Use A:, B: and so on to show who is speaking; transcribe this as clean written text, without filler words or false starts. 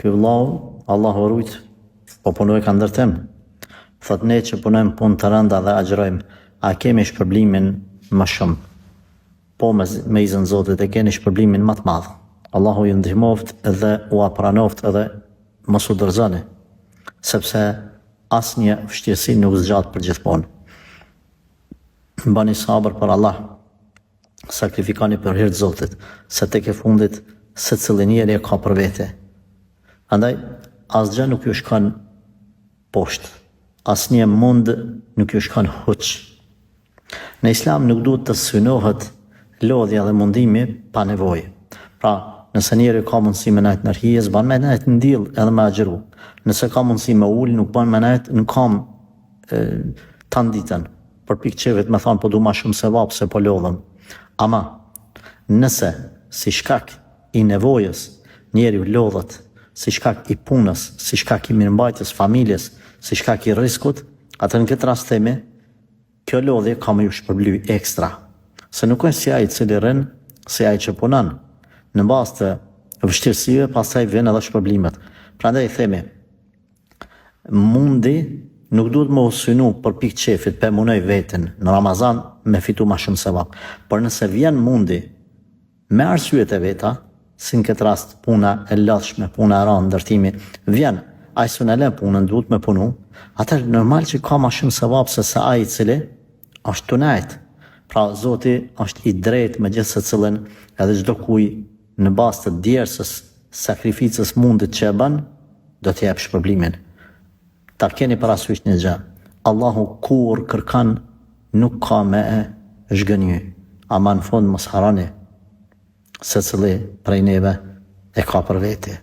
A: Ky vllau, Allahu rujt, po punoj ka ndërtim. Thot ne që punojmë punë të rënda dhe agjërojmë, a kemi shpërblimin më shumë? Po me izën Zotit e keni shpërblimin më të madh. Allahu ju ndihmoft dhe u apranoft edhe mos u dorëzoni, sepse asnjë vështirësi nuk zgjat për gjithmonë. Bani sabër për Allah, sakrifikoni për hir të Zotit, se tek e fundit secili njeri e ka për vete. Andaj asgjë nuk ju shkon poshtë, asnjë mund nuk ju shkon huç. Në Islam nuk duhet të synohet lodhja dhe mundimi pa nevojë. Pra, nëse njeri ka mundësi me najt në rhije, s'ban me najt në diell edhe me agjëru. Nëse ka mundësi me ul, nuk ban me najt në kam tan ditën. Për pikë çevet me thonë po du ma shumë sevap se po lodhem. Ama, nëse si shkak i nevojës njeri u lodhet, si shkak i punës, si shkak i mirëmbajtjes familjes, si shkak i riskut, atë në këtë rast themi, kjo lodhje ka me ju shpërbly ekstra. Se nuk është si ai i cili rrin, si ai që punon. Në bazë të vështirësive, pastaj vjen edhe shpërblimet. Prandaj themi, mundi nuk duhet më usynu për pikë qefit, pe munoj veten në Ramazan me fitu ma shumë sevap. Por nëse vjen mundi me arsyet e veta, si në këtë rast puna e lodhshme, puna e rëndë, ndërtimi, vjen, ai s'u në le punën, duhet me punu, atëherë normal që ka ma shumë sevap se sa ai i cili është tunajt. Pra Zoti është i drejtë me gjithë secilin, edhe çdo kuj në bazë të djersës, sakrificës mundit që e bën, do t'i jap shpërblimin. Ta keni parasysh një gjë. Allahu kur kërkan nuk ka me e zhgënjy. Ama në fund mos harani, secili prej neve e ka për veti.